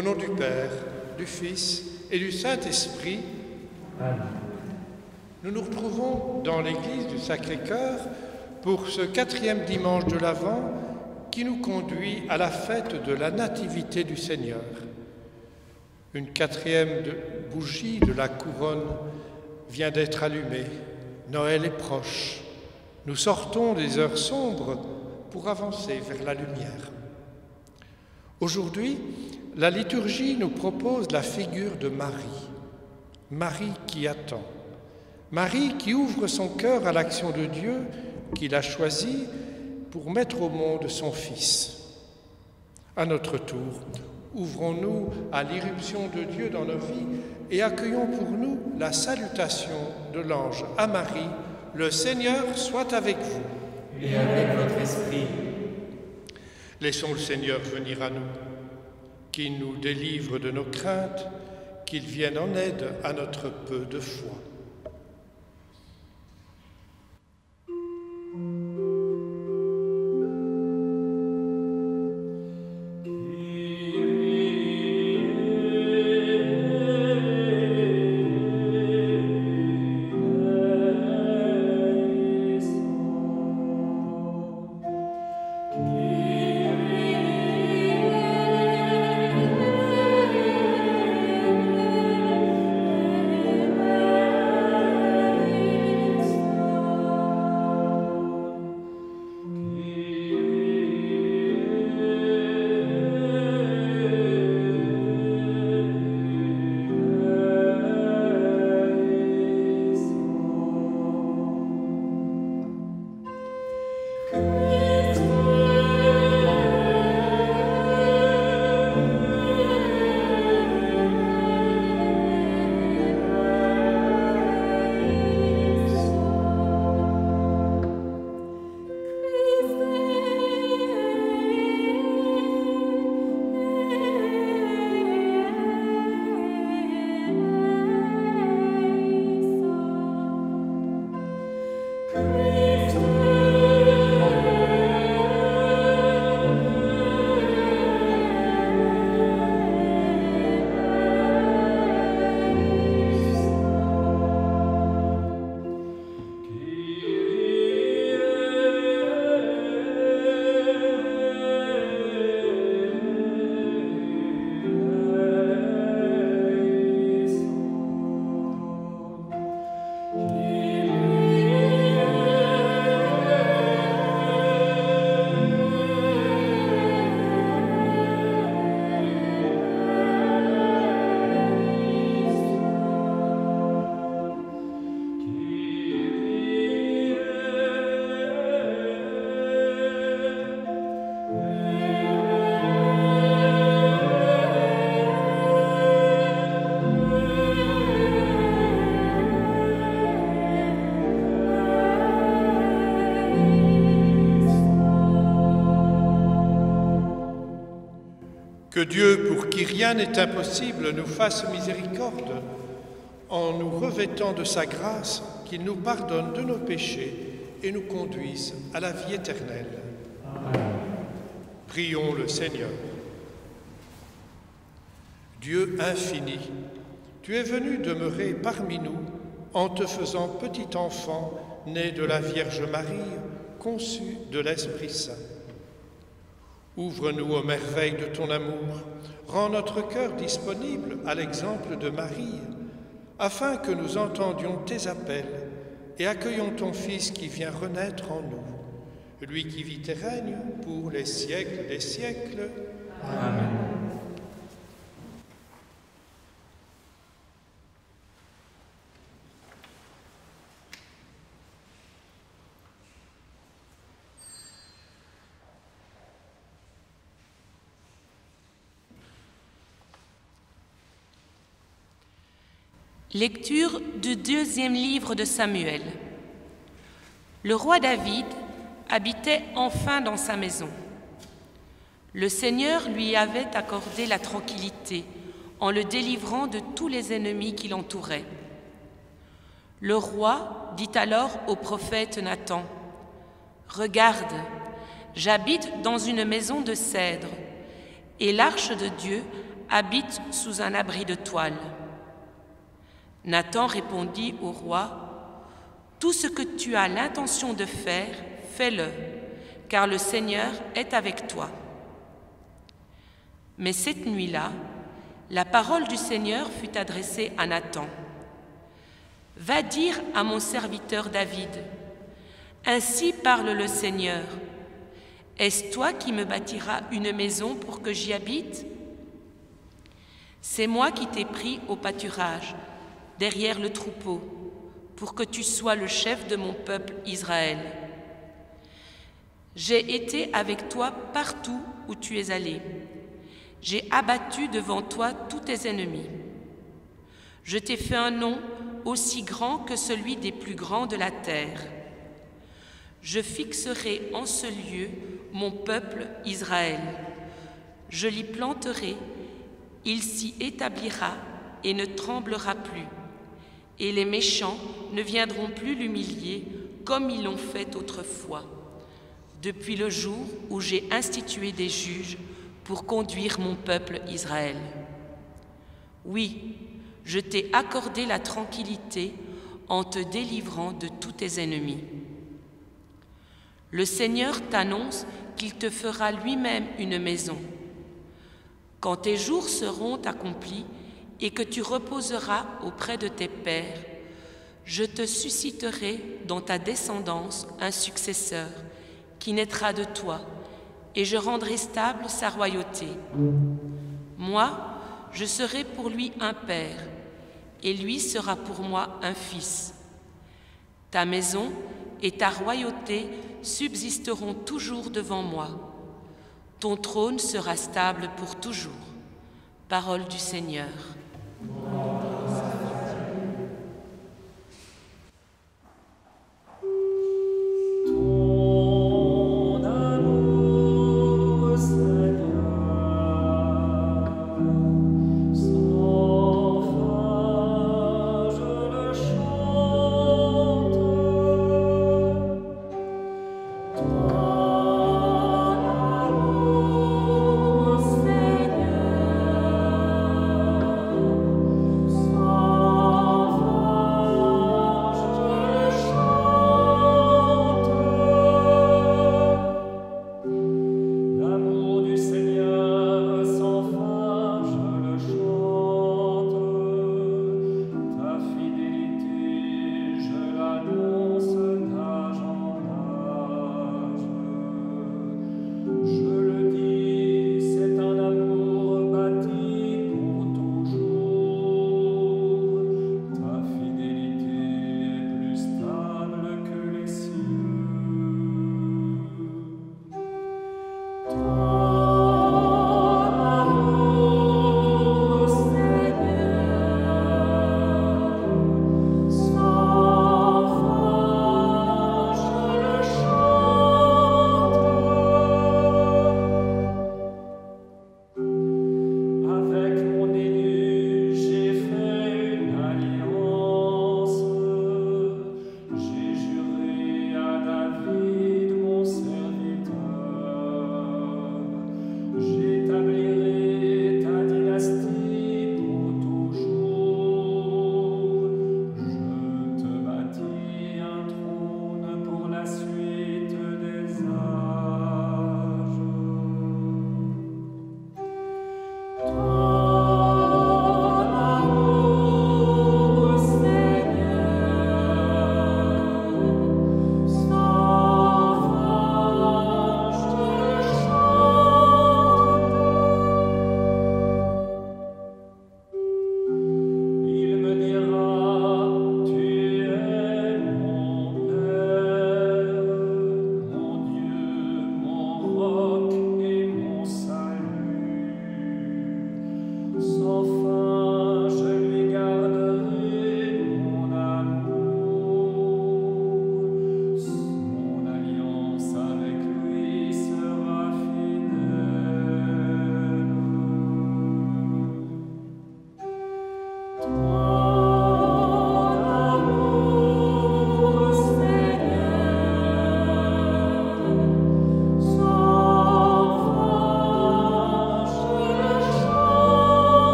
Au nom du Père, du Fils et du Saint-Esprit, Amen. nous nous retrouvons dans l'église du Sacré-Cœur pour ce 4e dimanche de l'Avent qui nous conduit à la fête de la Nativité du Seigneur. Une 4e bougie de la couronne vient d'être allumée. Noël est proche. Nous sortons des heures sombres pour avancer vers la lumière. Aujourd'hui, la liturgie nous propose la figure de Marie. Marie qui attend. Marie qui ouvre son cœur à l'action de Dieu qu'il a choisi pour mettre au monde son Fils. À notre tour, ouvrons-nous à l'irruption de Dieu dans nos vies et accueillons pour nous la salutation de l'ange à Marie. Le Seigneur soit avec vous. Et avec votre esprit. Laissons le Seigneur venir à nous, qu'il nous délivre de nos craintes, qu'il vienne en aide à notre peu de foi. Que Dieu, pour qui rien n'est impossible, nous fasse miséricorde en nous revêtant de sa grâce, qu'il nous pardonne de nos péchés et nous conduise à la vie éternelle. Amen. Prions le Seigneur. Dieu infini, tu es venu demeurer parmi nous en te faisant petit enfant né de la Vierge Marie, conçu de l'Esprit Saint. Ouvre-nous aux merveilles de ton amour, rends notre cœur disponible à l'exemple de Marie, afin que nous entendions tes appels et accueillons ton Fils qui vient renaître en nous, lui qui vit et règne pour les siècles des siècles. Amen. Lecture du 2e livre de Samuel. Le roi David habitait enfin dans sa maison. Le Seigneur lui avait accordé la tranquillité en le délivrant de tous les ennemis qui l'entouraient. Le roi dit alors au prophète Nathan : « Regarde, j'habite dans une maison de cèdre, et l'arche de Dieu habite sous un abri de toile. Nathan répondit au roi, « Tout ce que tu as l'intention de faire, fais-le, car le Seigneur est avec toi. » Mais cette nuit-là, la parole du Seigneur fut adressée à Nathan. « Va dire à mon serviteur David, « Ainsi parle le Seigneur. Est-ce toi qui me bâtiras une maison pour que j'y habite? C'est moi qui t'ai pris au pâturage, derrière le troupeau, pour que tu sois le chef de mon peuple Israël. J'ai été avec toi partout où tu es allé. J'ai abattu devant toi tous tes ennemis. Je t'ai fait un nom aussi grand que celui des plus grands de la terre. Je fixerai en ce lieu mon peuple Israël. Je l'y planterai, il s'y établira et ne tremblera plus. Et les méchants ne viendront plus l'humilier comme ils l'ont fait autrefois, depuis le jour où j'ai institué des juges pour conduire mon peuple Israël. Oui, je t'ai accordé la tranquillité en te délivrant de tous tes ennemis. Le Seigneur t'annonce qu'il te fera lui-même une maison. Quand tes jours seront accomplis et que tu reposeras auprès de tes pères, je te susciterai dans ta descendance un successeur qui naîtra de toi, et je rendrai stable sa royauté. Moi, je serai pour lui un père, et lui sera pour moi un fils. Ta maison et ta royauté subsisteront toujours devant moi. Ton trône sera stable pour toujours. Parole du Seigneur.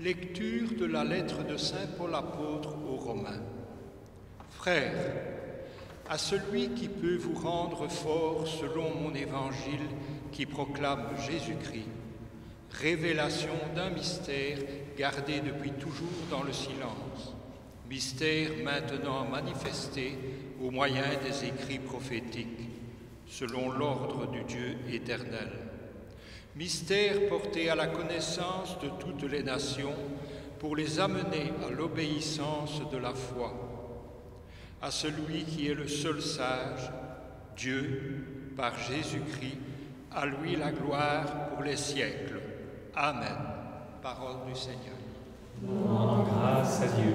Lecture de la lettre de saint Paul apôtre aux Romains. Frères, à celui qui peut vous rendre fort selon mon évangile qui proclame Jésus-Christ, révélation d'un mystère gardé depuis toujours dans le silence, mystère maintenant manifesté au moyen des écrits prophétiques, selon l'ordre du Dieu éternel. Mystère porté à la connaissance de toutes les nations pour les amener à l'obéissance de la foi. À celui qui est le seul sage, Dieu, par Jésus-Christ, à lui la gloire pour les siècles. Amen. Parole du Seigneur. Rendons grâce à Dieu.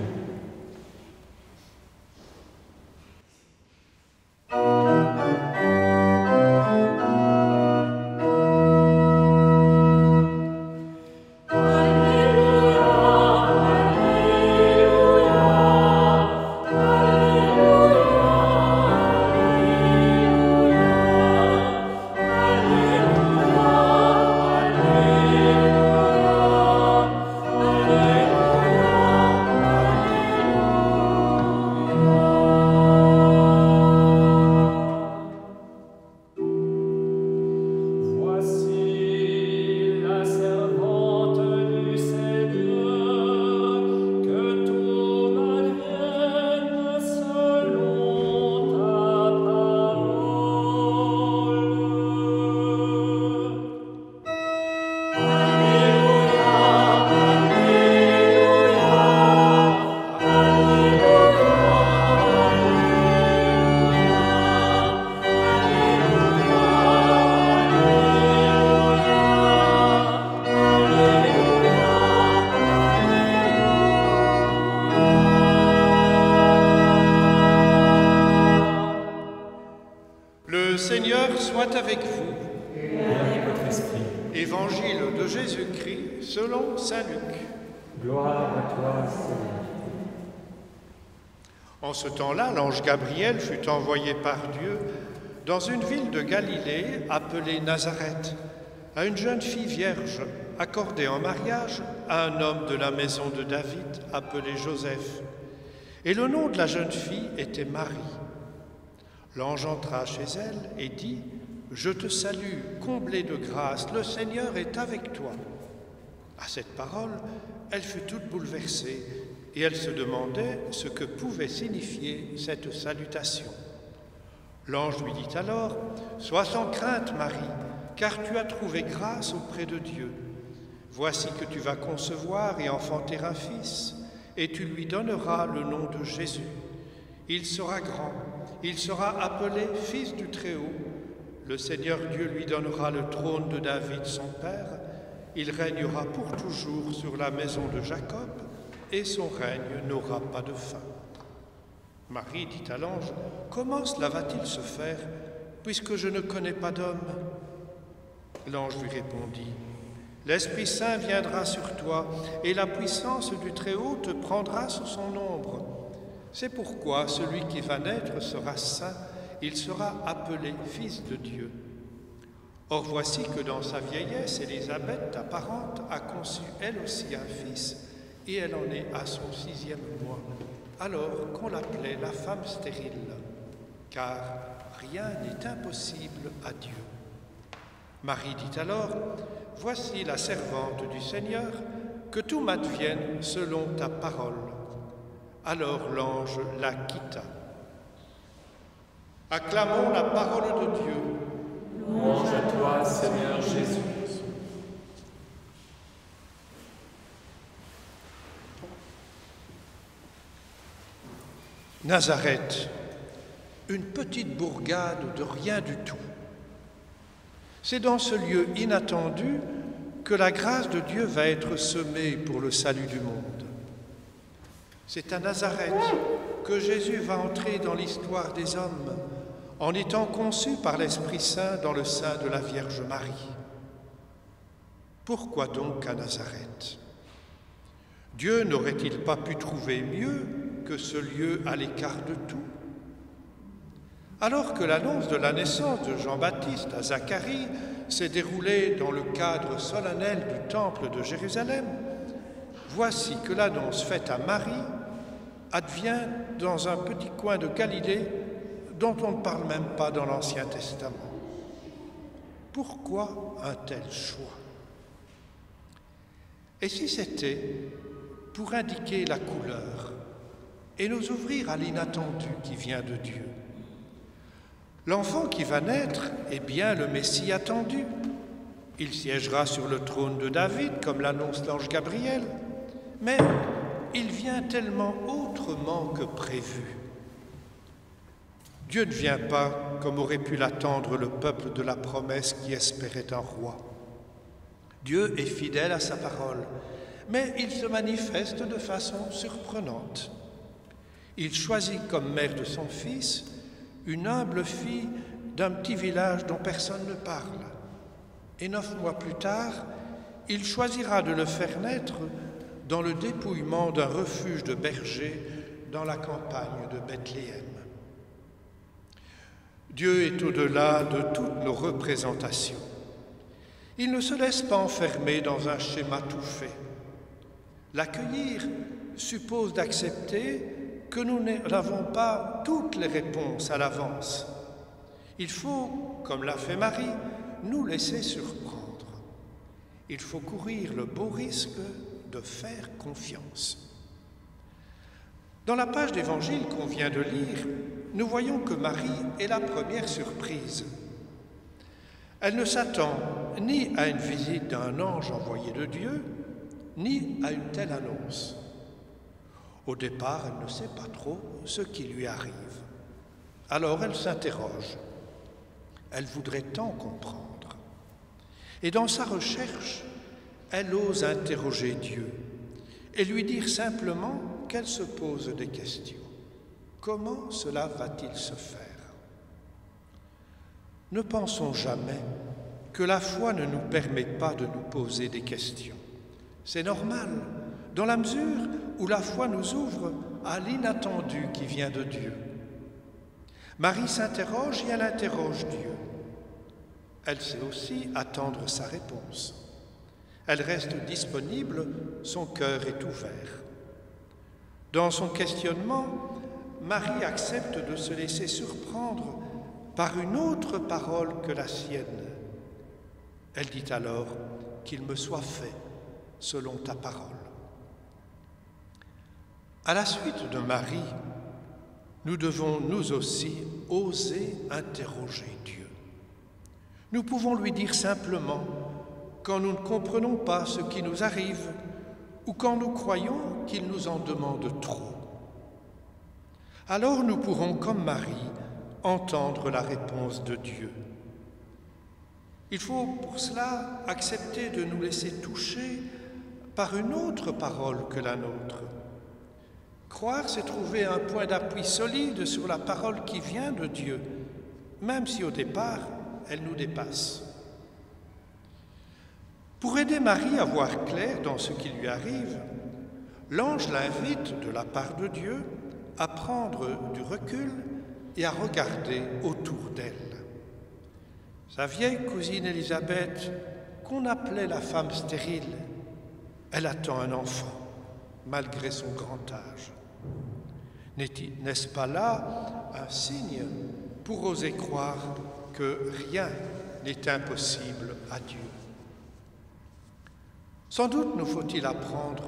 Le Seigneur soit avec vous. Et avec votre esprit. Évangile de Jésus-Christ selon saint Luc. Gloire à toi, Seigneur. En ce temps-là, l'ange Gabriel fut envoyé par Dieu dans une ville de Galilée appelée Nazareth, à une jeune fille vierge accordée en mariage à un homme de la maison de David appelé Joseph. Et le nom de la jeune fille était Marie. L'ange entra chez elle et dit « Je te salue, comblée de grâce, le Seigneur est avec toi. » À cette parole, elle fut toute bouleversée et elle se demandait ce que pouvait signifier cette salutation. L'ange lui dit alors « Sois sans crainte, Marie, car tu as trouvé grâce auprès de Dieu. Voici que tu vas concevoir et enfanter un fils, et tu lui donneras le nom de Jésus. Il sera grand. Il sera appelé Fils du Très-Haut. Le Seigneur Dieu lui donnera le trône de David, son père. Il régnera pour toujours sur la maison de Jacob, et son règne n'aura pas de fin. » Marie dit à l'ange, « Comment cela va-t-il se faire, puisque je ne connais pas d'homme ?» L'ange lui répondit, « L'Esprit Saint viendra sur toi, et la puissance du Très-Haut te prendra sous son ombre. C'est pourquoi celui qui va naître sera saint, il sera appelé Fils de Dieu. Or voici que dans sa vieillesse, Élisabeth, ta parente, a conçu elle aussi un fils, et elle en est à son 6e mois, alors qu'on l'appelait la femme stérile, car rien n'est impossible à Dieu. Marie dit alors, « Voici la servante du Seigneur, que tout m'advienne selon ta parole. » Alors l'ange la quitta. Acclamons la parole de Dieu. Louange à toi, Seigneur Jésus. Nazareth, une petite bourgade de rien du tout. C'est dans ce lieu inattendu que la grâce de Dieu va être semée pour le salut du monde. C'est à Nazareth que Jésus va entrer dans l'histoire des hommes en étant conçu par l'Esprit Saint dans le sein de la Vierge Marie. Pourquoi donc à Nazareth? Dieu n'aurait-il pas pu trouver mieux que ce lieu à l'écart de tout? Alors que l'annonce de la naissance de Jean-Baptiste à Zacharie s'est déroulée dans le cadre solennel du temple de Jérusalem, voici que l'annonce faite à Marie advient dans un petit coin de Galilée dont on ne parle même pas dans l'Ancien Testament. Pourquoi un tel choix? Et si c'était pour indiquer la couleur et nous ouvrir à l'inattendu qui vient de Dieu? L'enfant qui va naître est bien le Messie attendu. Il siégera sur le trône de David, comme l'annonce l'ange Gabriel, mais il vient tellement autrement que prévu. Dieu ne vient pas comme aurait pu l'attendre le peuple de la promesse qui espérait un roi. Dieu est fidèle à sa parole, mais il se manifeste de façon surprenante. Il choisit comme mère de son fils une humble fille d'un petit village dont personne ne parle. Et 9 mois plus tard, il choisira de le faire naître dans le dépouillement d'un refuge de bergers dans la campagne de Bethléem. Dieu est au-delà de toutes nos représentations. Il ne se laisse pas enfermer dans un schéma tout fait. L'accueillir suppose d'accepter que nous n'avons pas toutes les réponses à l'avance. Il faut, comme l'a fait Marie, nous laisser surprendre. Il faut courir le beau risque de faire confiance. Dans la page d'Évangile qu'on vient de lire, nous voyons que Marie est la première surprise. Elle ne s'attend ni à une visite d'un ange envoyé de Dieu, ni à une telle annonce. Au départ, elle ne sait pas trop ce qui lui arrive. Alors elle s'interroge. Elle voudrait tant comprendre. Et dans sa recherche, elle ose interroger Dieu et lui dire simplement qu'elle se pose des questions. Comment cela va-t-il se faire? Ne pensons jamais que la foi ne nous permet pas de nous poser des questions. C'est normal, dans la mesure où la foi nous ouvre à l'inattendu qui vient de Dieu. Marie s'interroge et elle interroge Dieu. Elle sait aussi attendre sa réponse. Elle reste disponible, son cœur est ouvert. Dans son questionnement, Marie accepte de se laisser surprendre par une autre parole que la sienne. Elle dit alors « qu'il me soit fait selon ta parole ». À la suite de Marie, nous devons nous aussi oser interroger Dieu. Nous pouvons lui dire simplement quand nous ne comprenons pas ce qui nous arrive ou quand nous croyons qu'il nous en demande trop. Alors nous pourrons, comme Marie, entendre la réponse de Dieu. Il faut pour cela accepter de nous laisser toucher par une autre parole que la nôtre. Croire, c'est trouver un point d'appui solide sur la parole qui vient de Dieu, même si au départ, elle nous dépasse. Pour aider Marie à voir clair dans ce qui lui arrive, l'ange l'invite, de la part de Dieu, à prendre du recul et à regarder autour d'elle. Sa vieille cousine Élisabeth, qu'on appelait la femme stérile, elle attend un enfant, malgré son grand âge. N'est-ce pas là un signe pour oser croire que rien n'est impossible à Dieu? Sans doute nous faut-il apprendre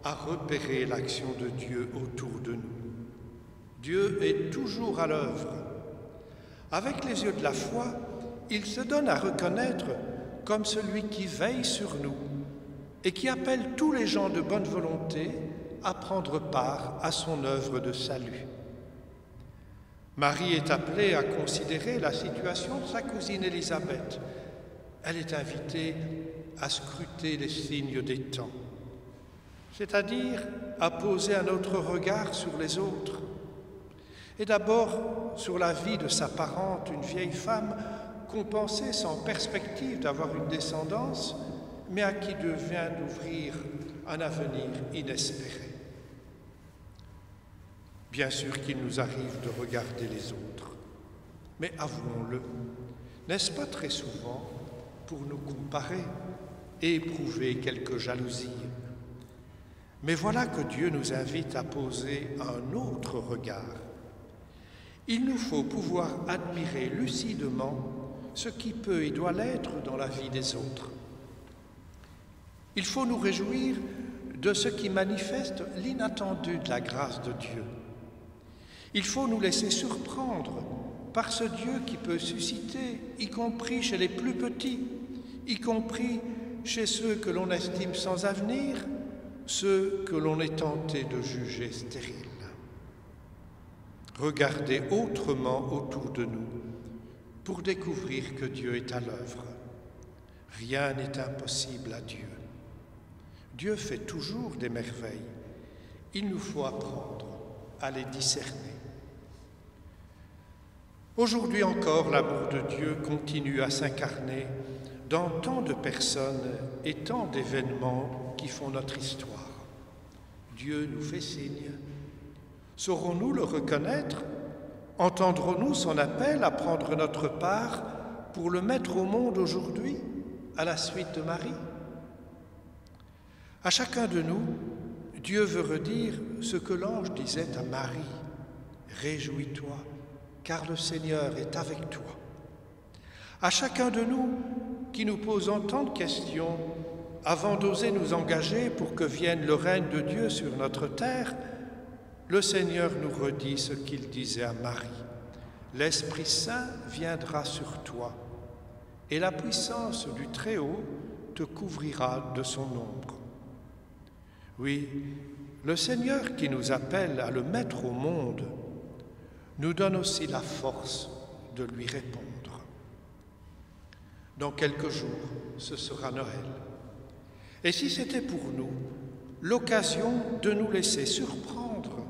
à repérer l'action de Dieu autour de nous. Dieu est toujours à l'œuvre. Avec les yeux de la foi, il se donne à reconnaître comme celui qui veille sur nous et qui appelle tous les gens de bonne volonté à prendre part à son œuvre de salut. Marie est appelée à considérer la situation de sa cousine Élisabeth. Elle est invitée à scruter les signes des temps, c'est-à-dire à poser un autre regard sur les autres. Et d'abord sur la vie de sa parente, une vieille femme qu'on pensait sans perspective d'avoir une descendance, mais à qui Dieu vient d'ouvrir un avenir inespéré. Bien sûr qu'il nous arrive de regarder les autres, mais avouons-le, n'est-ce pas très souvent pour nous comparer et éprouver quelque jalousie? Mais voilà que Dieu nous invite à poser un autre regard. Il nous faut pouvoir admirer lucidement ce qui peut et doit l'être dans la vie des autres. Il faut nous réjouir de ce qui manifeste l'inattendu de la grâce de Dieu. Il faut nous laisser surprendre par ce Dieu qui peut susciter, y compris chez les plus petits, y compris chez ceux que l'on estime sans avenir, ceux que l'on est tenté de juger stériles. Regardez autrement autour de nous pour découvrir que Dieu est à l'œuvre. Rien n'est impossible à Dieu. Dieu fait toujours des merveilles. Il nous faut apprendre à les discerner. Aujourd'hui encore, l'amour de Dieu continue à s'incarner dans tant de personnes et tant d'événements qui font notre histoire. Dieu nous fait signe. Saurons-nous le reconnaître? Entendrons-nous son appel à prendre notre part pour le mettre au monde aujourd'hui, à la suite de Marie? À chacun de nous, Dieu veut redire ce que l'ange disait à Marie. Réjouis-toi, car le Seigneur est avec toi. À chacun de nous qui nous posons tant de questions avant d'oser nous engager pour que vienne le règne de Dieu sur notre terre, le Seigneur nous redit ce qu'il disait à Marie. L'Esprit Saint viendra sur toi, et la puissance du Très-Haut te couvrira de son ombre. Oui, le Seigneur qui nous appelle à le mettre au monde nous donne aussi la force de lui répondre. Dans quelques jours, ce sera Noël. Et si c'était pour nous l'occasion de nous laisser surprendre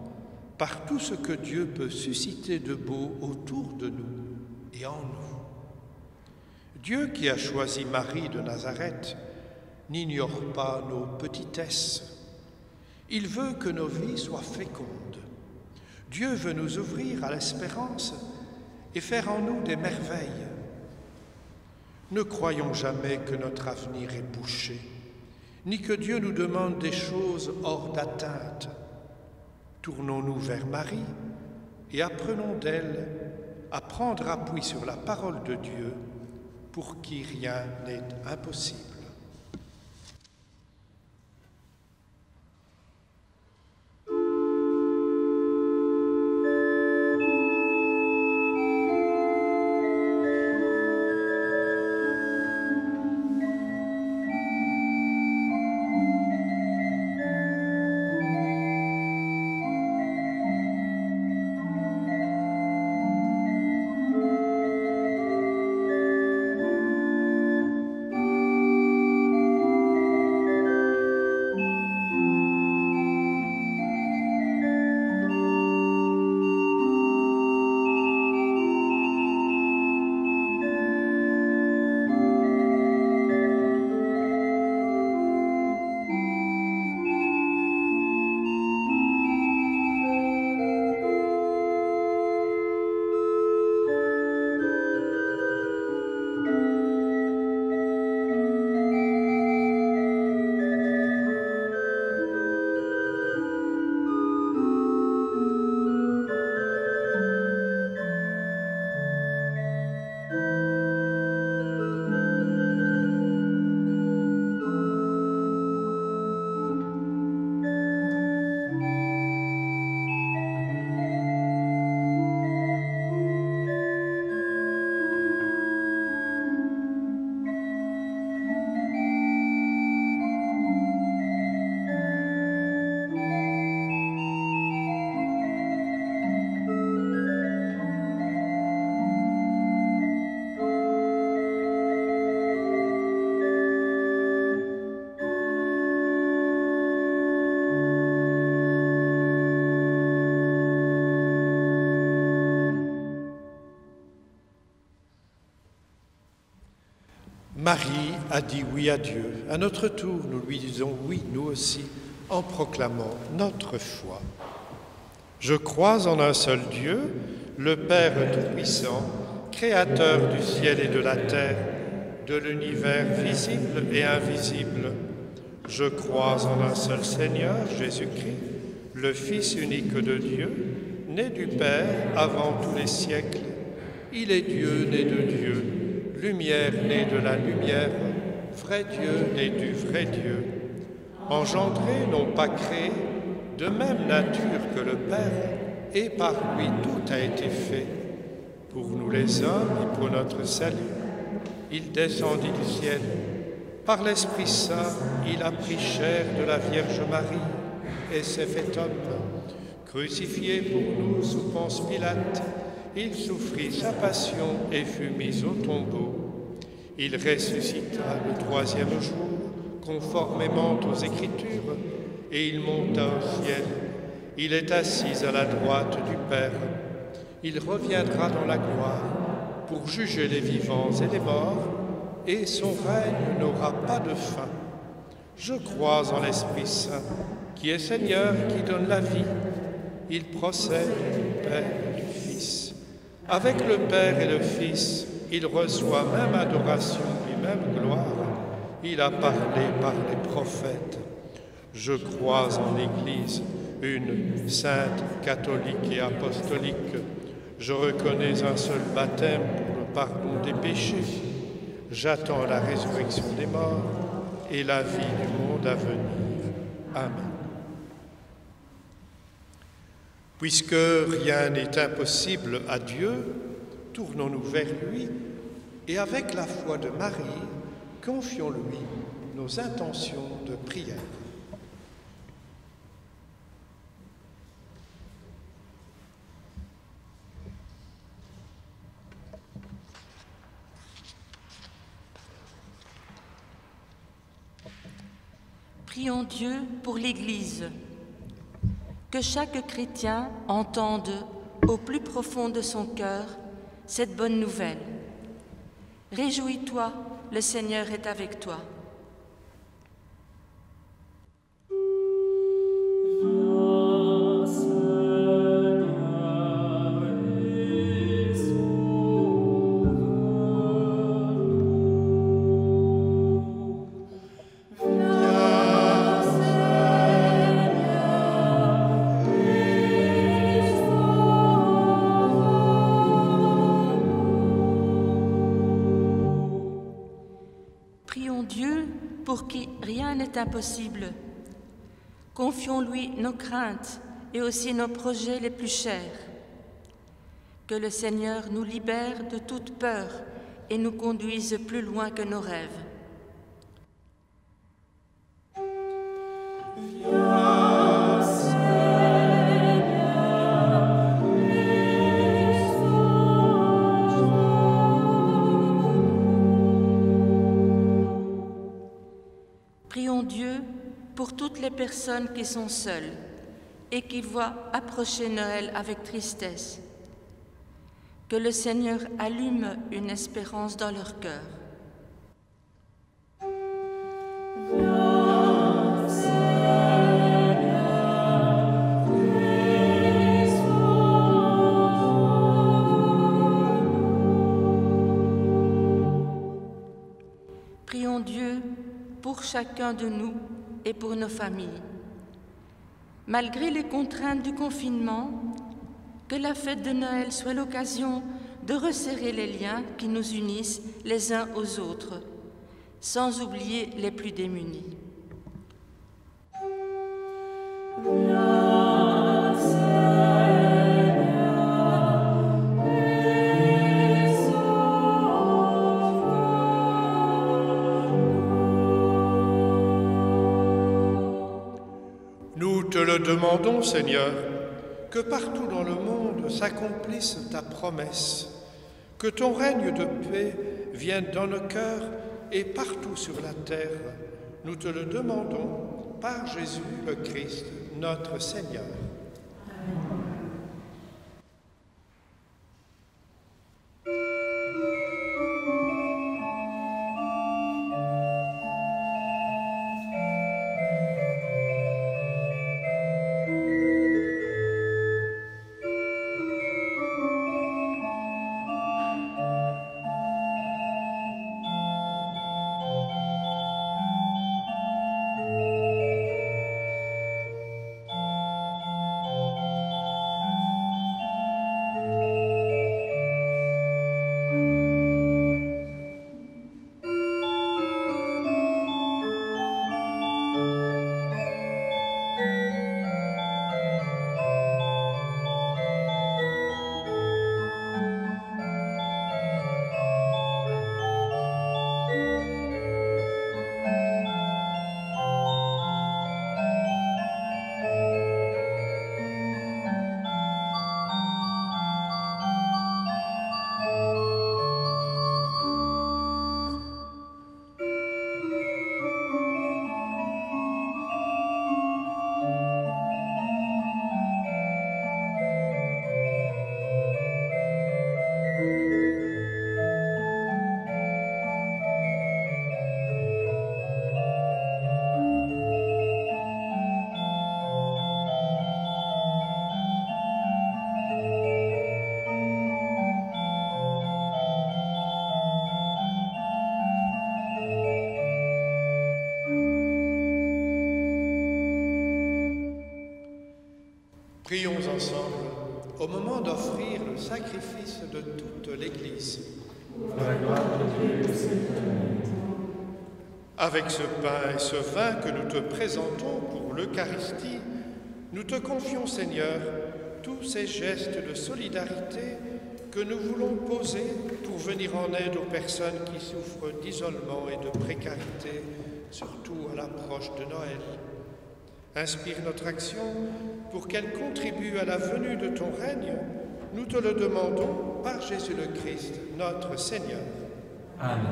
par tout ce que Dieu peut susciter de beau autour de nous et en nous. Dieu qui a choisi Marie de Nazareth n'ignore pas nos petitesses. Il veut que nos vies soient fécondes. Dieu veut nous ouvrir à l'espérance et faire en nous des merveilles. Ne croyons jamais que notre avenir est bouché, ni que Dieu nous demande des choses hors d'atteinte. Tournons-nous vers Marie et apprenons d'elle à prendre appui sur la parole de Dieu pour qui rien n'est impossible. Marie a dit oui à Dieu. À notre tour, nous lui disons oui, nous aussi, en proclamant notre foi. Je crois en un seul Dieu, le Père Tout-Puissant, Créateur du ciel et de la terre, de l'univers visible et invisible, Je crois en un seul Seigneur, Jésus-Christ, le Fils unique de Dieu, né du Père avant tous les siècles. Il est Dieu né de Dieu, lumière née de la lumière, vrai Dieu né du vrai Dieu. Engendré, non pas créé, de même nature que le Père, et par lui tout a été fait. Pour nous les hommes et pour notre salut, il descendit du ciel. Par l'Esprit Saint, il a pris chair de la Vierge Marie et s'est fait homme. Crucifié pour nous sous Ponce Pilate, il souffrit sa passion et fut mis au tombeau. Il ressuscita le troisième jour, conformément aux Écritures, et il monta au ciel. Il est assis à la droite du Père. Il reviendra dans la gloire pour juger les vivants et les morts, et son règne n'aura pas de fin. Je crois en l'Esprit Saint, qui est Seigneur, qui donne la vie. Il procède du Père et du Fils. Avec le Père et le Fils, il reçoit même adoration et même gloire. Il a parlé par les prophètes. Je crois en l'Église, une sainte, catholique et apostolique. Je reconnais un seul baptême pour le pardon des péchés. J'attends la résurrection des morts et la vie du monde à venir. Amen. Puisque rien n'est impossible à Dieu, tournons-nous vers lui et avec la foi de Marie, confions-lui nos intentions de prière. Prions Dieu pour l'Église. Que chaque chrétien entende au plus profond de son cœur cette bonne nouvelle. Réjouis-toi, le Seigneur est avec toi. Pour qui rien n'est impossible. Confions-lui nos craintes et aussi nos projets les plus chers. Que le Seigneur nous libère de toute peur et nous conduise plus loin que nos rêves. Prions Dieu pour toutes les personnes qui sont seules et qui voient approcher Noël avec tristesse. Que le Seigneur allume une espérance dans leur cœur. Prions Dieu pour chacun de nous et pour nos familles. Malgré les contraintes du confinement, que la fête de Noël soit l'occasion de resserrer les liens qui nous unissent les uns aux autres, sans oublier les plus démunis. Nous te le demandons, Seigneur, que partout dans le monde s'accomplisse ta promesse, que ton règne de paix vienne dans nos cœurs et partout sur la terre. Nous te le demandons par Jésus le Christ, notre Seigneur. Amen. Prions ensemble au moment d'offrir le sacrifice de toute l'Église. Pour la gloire de Dieu, c'est Avec ce pain et ce vin que nous te présentons pour l'Eucharistie, nous te confions, Seigneur, tous ces gestes de solidarité que nous voulons poser pour venir en aide aux personnes qui souffrent d'isolement et de précarité, surtout à l'approche de Noël. Inspire notre action pour qu'elle contribue à la venue de ton règne. Nous te le demandons par Jésus le Christ, notre Seigneur. Amen.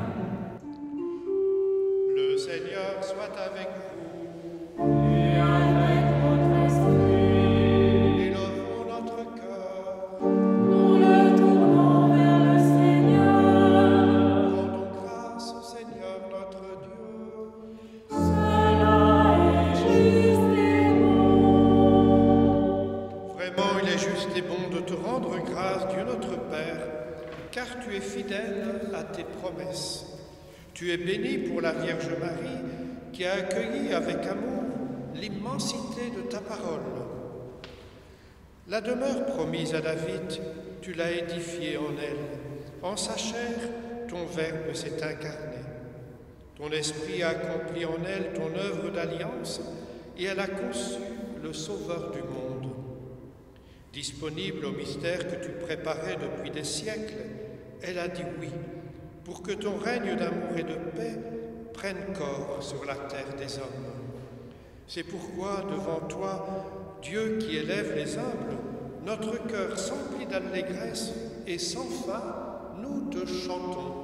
Le Seigneur soit avec vous. Et avec votre esprit, Élevons notre cœur. Nous le tournons vers le Seigneur. Rendons grâce au Seigneur notre Dieu. Cela est juste et bon. Vraiment, il est juste et bon de te rendre grâce, Dieu notre Père, car tu es fidèle à tes promesses. Tu es béni pour la Vierge Marie qui a accueilli avec amour l'immensité de ta parole. La demeure promise à David, tu l'as édifiée en elle. En sa chair, ton Verbe s'est incarné. Ton esprit a accompli en elle ton œuvre d'alliance et elle a conçu le Sauveur du monde. Disponible au mystère que tu préparais depuis des siècles, elle a dit oui, pour que ton règne d'amour et de paix prenne corps sur la terre des hommes. C'est pourquoi, devant toi, Dieu qui élève les humbles, notre cœur s'emplit d'allégresse et sans fin, nous te chantons.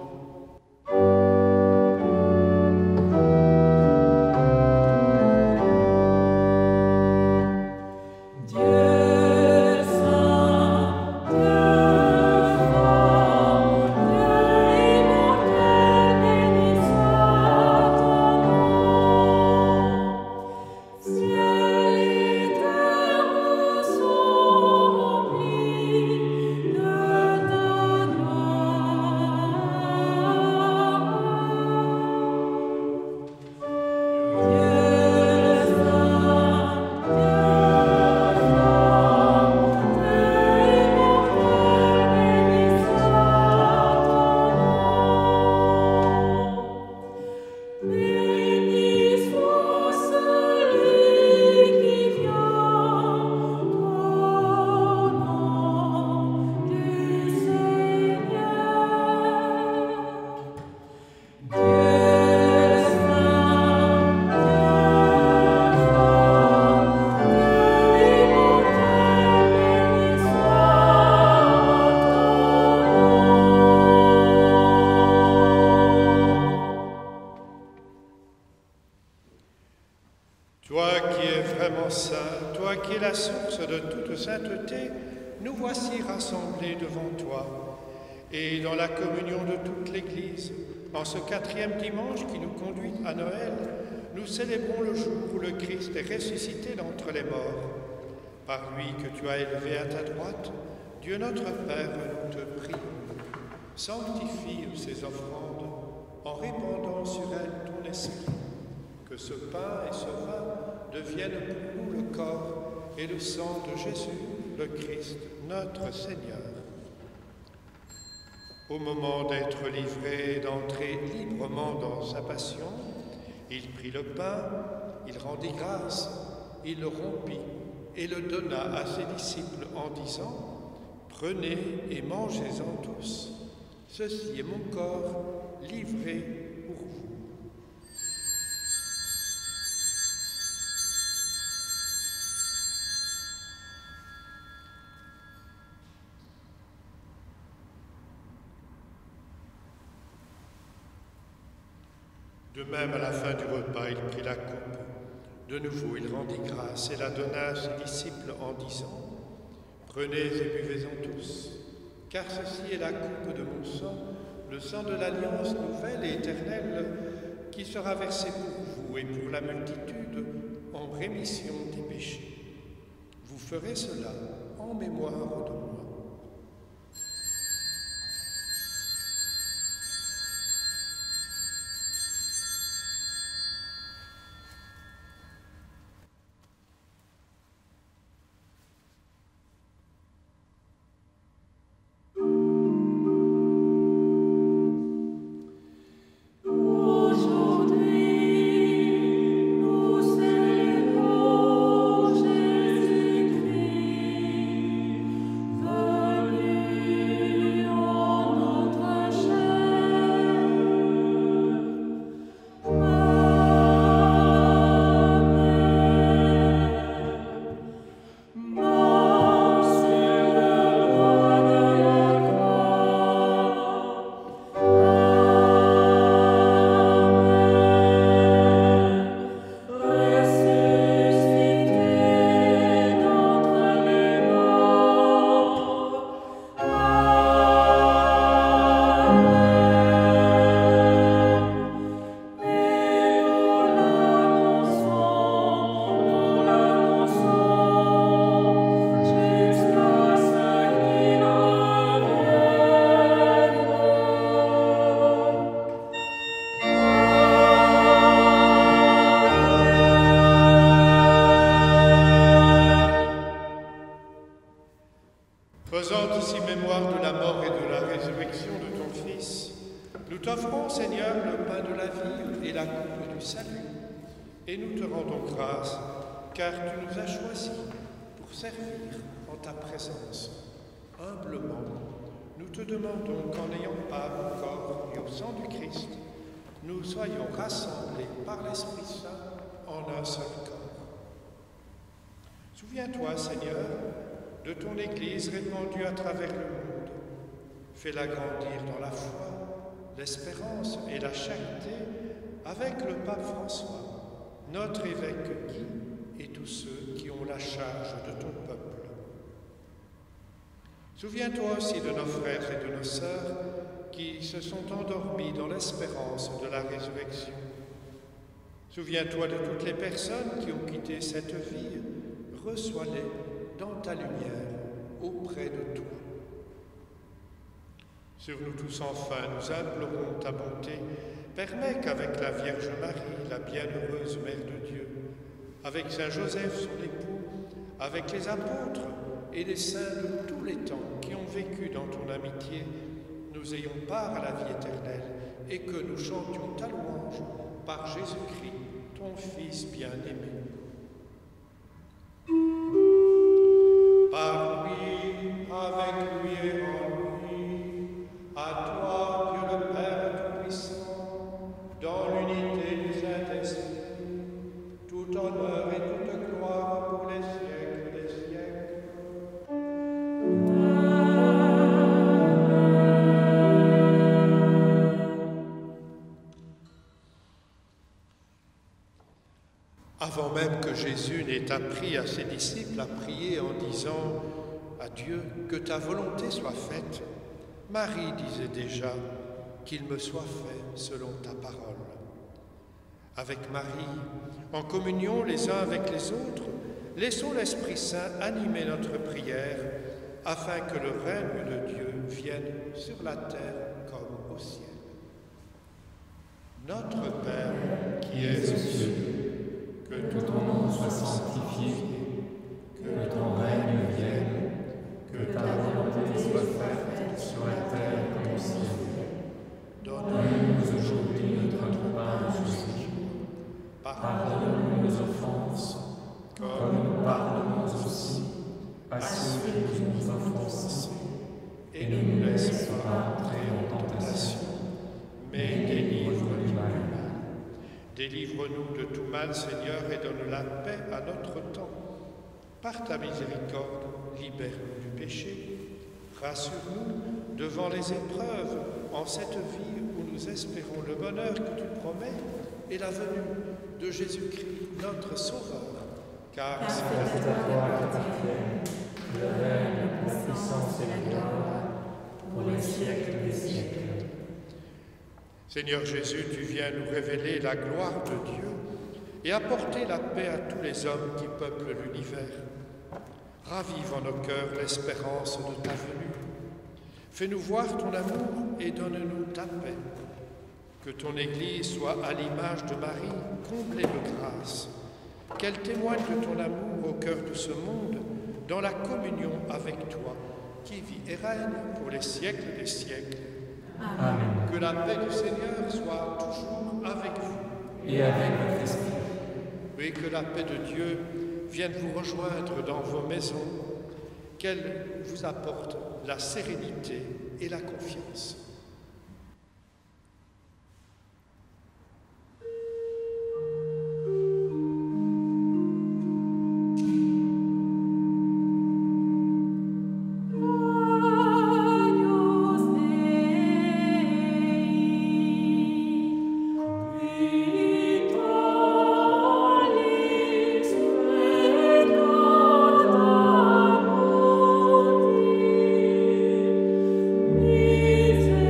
Toi qui es vraiment saint, toi qui es la source de toute sainteté, nous voici rassemblés devant toi. Et dans la communion de toute l'Église, en ce 4e dimanche qui nous conduit à Noël, nous célébrons le jour où le Christ est ressuscité d'entre les morts. Par lui que tu as élevé à ta droite, Dieu notre Père, nous te prions. Sanctifie ces offrandes en répandant sur elles ton esprit. Que ce pain et ce vin deviennent pour nous le corps et le sang de Jésus, le Christ, notre Seigneur. Au moment d'être livré et d'entrer librement dans sa passion, il prit le pain, il rendit grâce, il le rompit et le donna à ses disciples en disant « Prenez et mangez-en tous, ceci est mon corps livré pour vous. » De même, à la fin du repas, il prit la coupe. De nouveau, il rendit grâce et la donna à ses disciples en disant « Prenez et buvez-en tous, car ceci est la coupe de mon sang, le sang de l'alliance nouvelle et éternelle, qui sera versé pour vous et pour la multitude en rémission des péchés. Vous ferez cela en mémoire de moi. » la mort et de la résurrection de ton Fils, nous t'offrons, Seigneur, le pain de la vie et la coupe du salut, et nous te rendons grâce, car tu nous as choisis pour servir en ta présence. Humblement, nous te demandons qu'en n'ayant pas au corps et au sang du Christ, nous soyons rassemblés par l'Esprit Saint en un seul corps. Souviens-toi, Seigneur, de ton Église répandue à travers le monde. Fais-la grandir dans la foi, l'espérance et la charité avec le pape François, notre évêque Guy et tous ceux qui ont la charge de ton peuple. Souviens-toi aussi de nos frères et de nos sœurs qui se sont endormis dans l'espérance de la résurrection. Souviens-toi de toutes les personnes qui ont quitté cette vie. Reçois-les dans ta lumière, auprès de toi. Sur nous tous enfin, nous implorons ta bonté. Permets qu'avec la Vierge Marie, la bienheureuse Mère de Dieu, avec Saint Joseph, son époux, avec les apôtres et les saints de tous les temps qui ont vécu dans ton amitié, nous ayons part à la vie éternelle et que nous chantions ta louange par Jésus-Christ, ton Fils bien-aimé. Par lui, avec lui et en lui, à toi, Dieu le Père Tout-Puissant, dans l'unité du Saint-Esprit, tout honneur et toute gloire pour les siècles des siècles. Avant même que Jésus n'ait appris à ses disciples à prier en disant à Dieu que ta volonté soit faite, Marie disait déjà qu'il me soit fait selon ta parole. Avec Marie, en communion les uns avec les autres, laissons l'Esprit Saint animer notre prière afin que le règne de Dieu vienne sur la terre comme au ciel. Notre Père qui es aux cieux, que ton nom soit sanctifié, que ton règne vienne, que ta volonté soit faite sur la terre comme au ciel. Donne-nous aujourd'hui notre pain de ce jour. Pardonne-nous nos offenses, comme nous pardonnons aussi à ceux qui nous ont offensés. Et ne nous laisse pas entrer en tentation, mais délivre-nous du mal. Délivre-nous de tout mal, Seigneur, et donne la paix à notre temps. Par ta miséricorde, libère-nous du péché. Rassure-nous devant les épreuves en cette vie où nous espérons le bonheur que tu promets et la venue de Jésus-Christ, notre Sauveur. Car c'est C'est à toi qu'appartiennent le règne, la puissance et la gloire pour les siècles des siècles. Seigneur Jésus, tu viens nous révéler la gloire de Dieu et apporter la paix à tous les hommes qui peuplent l'univers. Ravive en nos cœurs l'espérance de ta venue. Fais-nous voir ton amour et donne-nous ta paix. Que ton Église soit à l'image de Marie, comblée de grâce. Qu'elle témoigne de ton amour au cœur de ce monde, dans la communion avec toi, qui vit et règne pour les siècles des siècles. Amen. Que la paix du Seigneur soit toujours avec vous. Et avec votre esprit. Et que la paix de Dieu vienne vous rejoindre dans vos maisons, qu'elle vous apporte la sérénité et la confiance. Miserere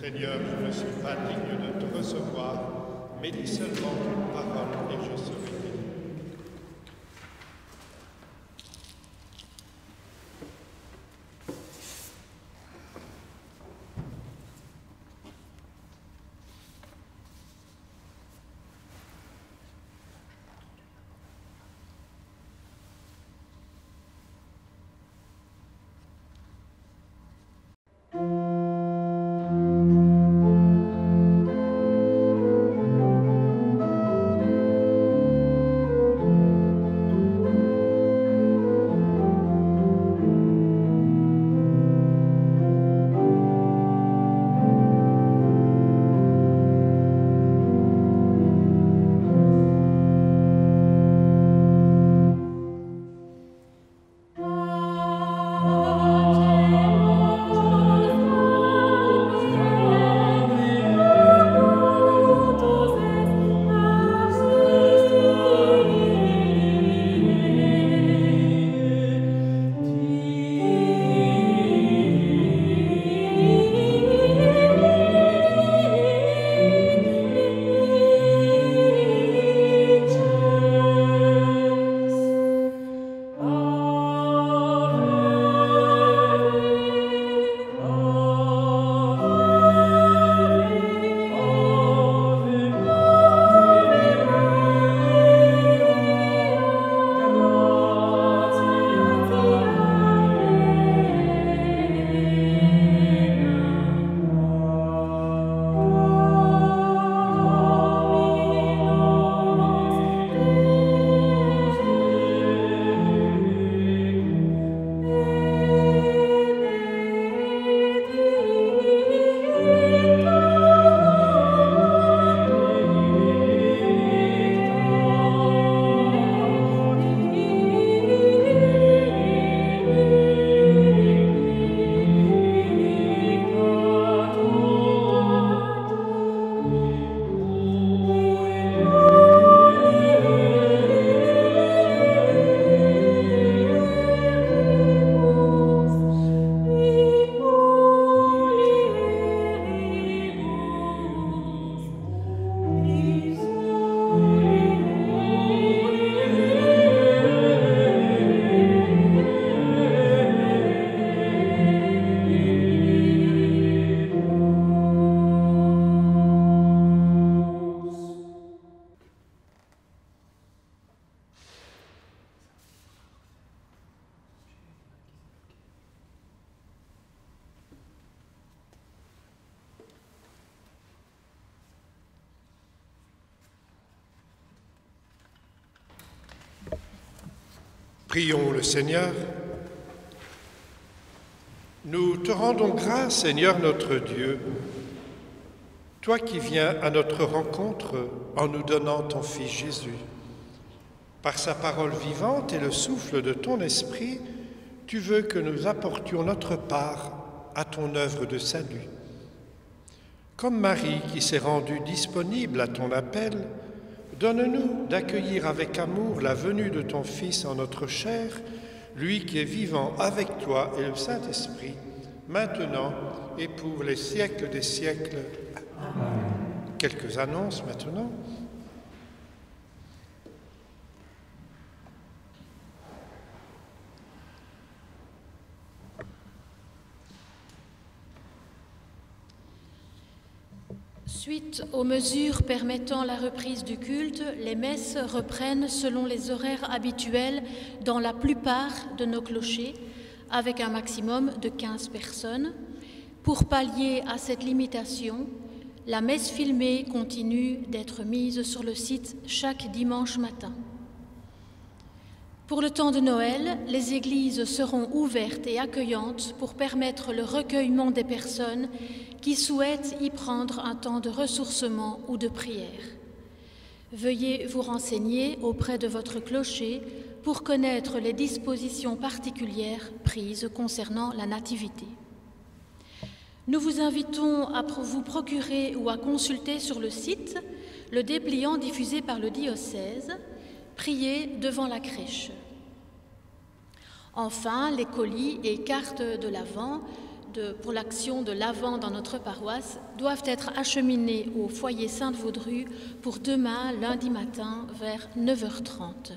Seigneur, je ne suis pas digne de te recevoir, mais dis seulement une parole et je serai béni. Prions le Seigneur. Nous te rendons grâce, Seigneur notre Dieu, toi qui viens à notre rencontre en nous donnant ton Fils Jésus. Par sa parole vivante et le souffle de ton esprit, tu veux que nous apportions notre part à ton œuvre de salut. Comme Marie qui s'est rendue disponible à ton appel, donne-nous d'accueillir avec amour la venue de ton Fils en notre chair, lui qui est vivant avec toi et le Saint-Esprit, maintenant et pour les siècles des siècles. Amen. Quelques annonces maintenant. Suite aux mesures permettant la reprise du culte, les messes reprennent selon les horaires habituels dans la plupart de nos clochers, avec un maximum de 15 personnes. Pour pallier à cette limitation, la messe filmée continue d'être mise sur le site chaque dimanche matin. Pour le temps de Noël, les églises seront ouvertes et accueillantes pour permettre le recueillement des personnes qui souhaitent y prendre un temps de ressourcement ou de prière. Veuillez vous renseigner auprès de votre clocher pour connaître les dispositions particulières prises concernant la nativité. Nous vous invitons à vous procurer ou à consulter sur le site le dépliant diffusé par le diocèse, Priez devant la crèche. Enfin, les colis et cartes de l'Avent pour l'action de l'Avent dans notre paroisse doivent être acheminés au foyer Sainte-Vaudrue pour demain, lundi matin, vers 9h30.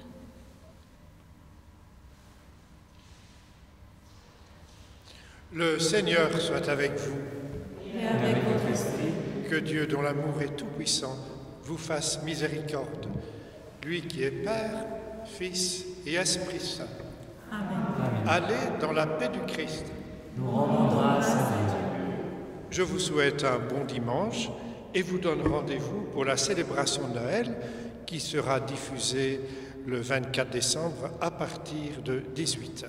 Le Seigneur soit avec vous. Et avec votre esprit, Que Dieu, dont l'amour est tout-puissant, vous fasse miséricorde, lui qui est Père, Fils et Esprit Saint. Amen. Allez dans la paix du Christ. Nous rendons grâce à Dieu. Je vous souhaite un bon dimanche et vous donne rendez-vous pour la célébration de Noël qui sera diffusée le 24 décembre à partir de 18h.